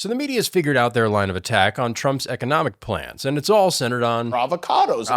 So the media's figured out their line of attack on Trump's economic plans, and it's all centered on avocados.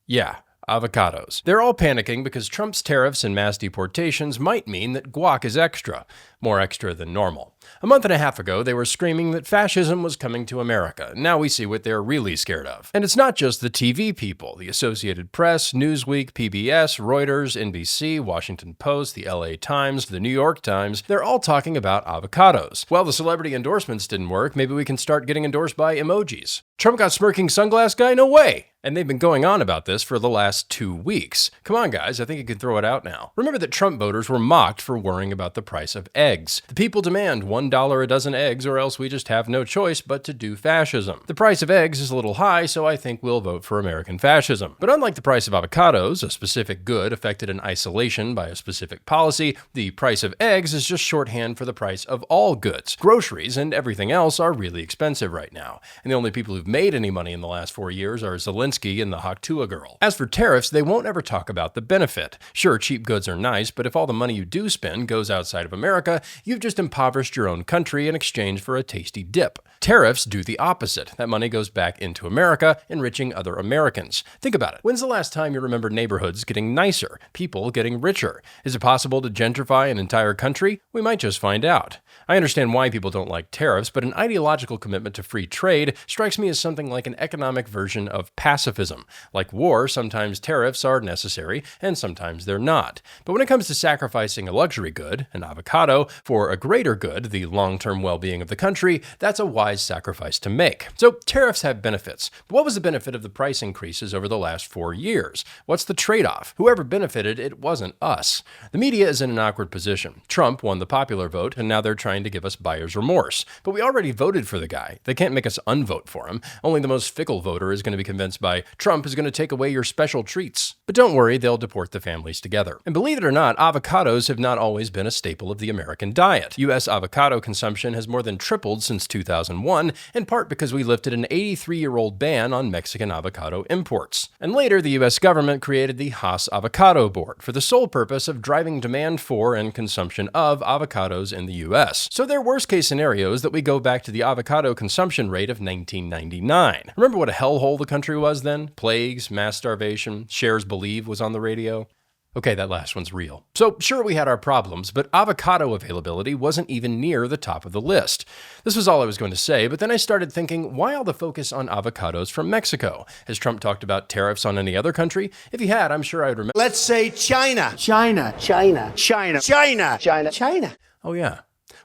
Yeah, avocados. They're all panicking because Trump's tariffs and mass deportations might mean that guac is extra, more extra than normal. A month and a half ago, they were screaming that fascism was coming to America. Now we see what they're really scared of. And it's not just the TV people. The Associated Press, Newsweek, PBS, Reuters, NBC, Washington Post, the LA Times, the New York Times, they're all talking about avocados. Well, the celebrity endorsements didn't work. Maybe we can start getting endorsed by emojis. Trump got smirking sunglass guy? No way! And they've been going on about this for the last 2 weeks. Come on, guys, I think you can throw it out now. Remember that Trump voters were mocked for worrying about the price of eggs. The people demand $1 a dozen eggs, or else we just have no choice but to do fascism. The price of eggs is a little high, so I think we'll vote for American fascism. But unlike the price of avocados, a specific good affected in isolation by a specific policy, the price of eggs is just shorthand for the price of all goods. Groceries and everything else are really expensive right now, and the only people who've made any money in the last 4 years are Zelensky and the Haktua girl. As for tariffs, they won't ever talk about the benefit. Sure, cheap goods are nice, but if all the money you do spend goes outside of America, you've just impoverished your own country in exchange for a tasty dip. Tariffs do the opposite. That money goes back into America, enriching other Americans. Think about it. When's the last time you remember neighborhoods getting nicer, people getting richer? Is it possible to gentrify an entire country? We might just find out. I understand why people don't like tariffs, but an ideological commitment to free trade strikes me as something like an economic version of pacifism. Like war, sometimes tariffs are necessary, and sometimes they're not. But when it comes to sacrificing a luxury good, an avocado, for a greater good, the long-term well-being of the country, that's a wise sacrifice to make. So tariffs have benefits. But what was the benefit of the price increases over the last 4 years? What's the trade-off? Whoever benefited, it wasn't us. The media is in an awkward position. Trump won the popular vote, and now they're trying to give us buyer's remorse. But we already voted for the guy. They can't make us unvote for him. Only the most fickle voter is going to be convinced by Trump is going to take away your special treats. But don't worry, they'll deport the families together. And believe it or not, avocados have not always been a staple of the American diet. U.S. avocado consumption has more than tripled since 2001, in part because we lifted an 83-year-old ban on Mexican avocado imports. And later, the U.S. government created the Haas Avocado Board for the sole purpose of driving demand for and consumption of avocados in the U.S. So their worst-case scenario is that we go back to the avocado consumption rate of 1999. Remember what a hellhole the country was then? Plagues, mass starvation, shares believe was on the radio. Okay, that last one's real. So sure, we had our problems, but avocado availability wasn't even near the top of the list. This was all I was going to say, but then I started thinking, why all the focus on avocados from Mexico? Has Trump talked about tariffs on any other country? If he had, I'm sure I would remember. Let's say China. Oh yeah.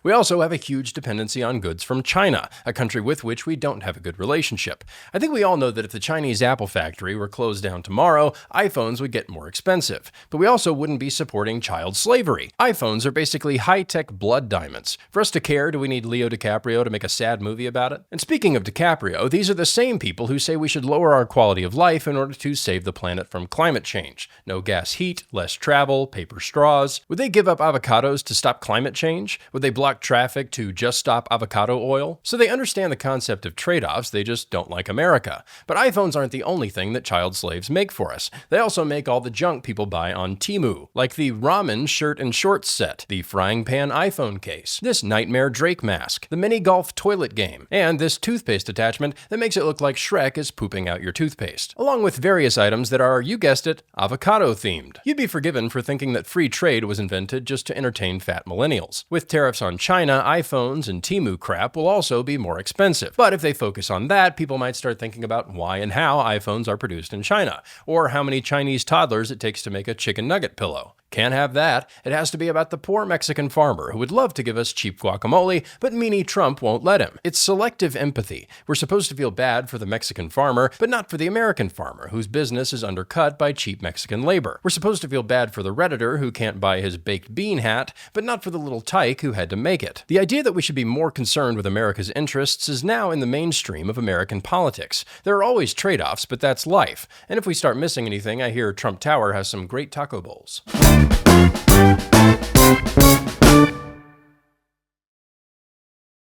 We also have a huge dependency on goods from China, a country with which we don't have a good relationship. I think we all know that if the Chinese Apple factory were closed down tomorrow, iPhones would get more expensive. But we also wouldn't be supporting child slavery. iPhones are basically high-tech blood diamonds. For us to care, do we need Leo DiCaprio to make a sad movie about it? And speaking of DiCaprio, these are the same people who say we should lower our quality of life in order to save the planet from climate change. No gas heat, less travel, paper straws. Would they give up avocados to stop climate change? Would they block traffic to just stop avocado oil? So they understand the concept of trade-offs, they just don't like America. But iPhones aren't the only thing that child slaves make for us. They also make all the junk people buy on Temu, like the ramen shirt and shorts set, the frying pan iPhone case, this nightmare Drake mask, the mini golf toilet game, and this toothpaste attachment that makes it look like Shrek is pooping out your toothpaste, along with various items that are, you guessed it, avocado themed. You'd be forgiven for thinking that free trade was invented just to entertain fat millennials. With tariffs on China, iPhones, and Temu crap will also be more expensive. But if they focus on that, people might start thinking about why and how iPhones are produced in China, or how many Chinese toddlers it takes to make a chicken nugget pillow. Can't have that. It has to be about the poor Mexican farmer who would love to give us cheap guacamole, but meanie Trump won't let him. It's selective empathy. We're supposed to feel bad for the Mexican farmer, but not for the American farmer, whose business is undercut by cheap Mexican labor. We're supposed to feel bad for the Redditor who can't buy his baked bean hat, but not for the little tyke who had to make it. The idea that we should be more concerned with America's interests is now in the mainstream of American politics. There are always trade-offs, but that's life. And if we start missing anything, I hear Trump Tower has some great taco bowls.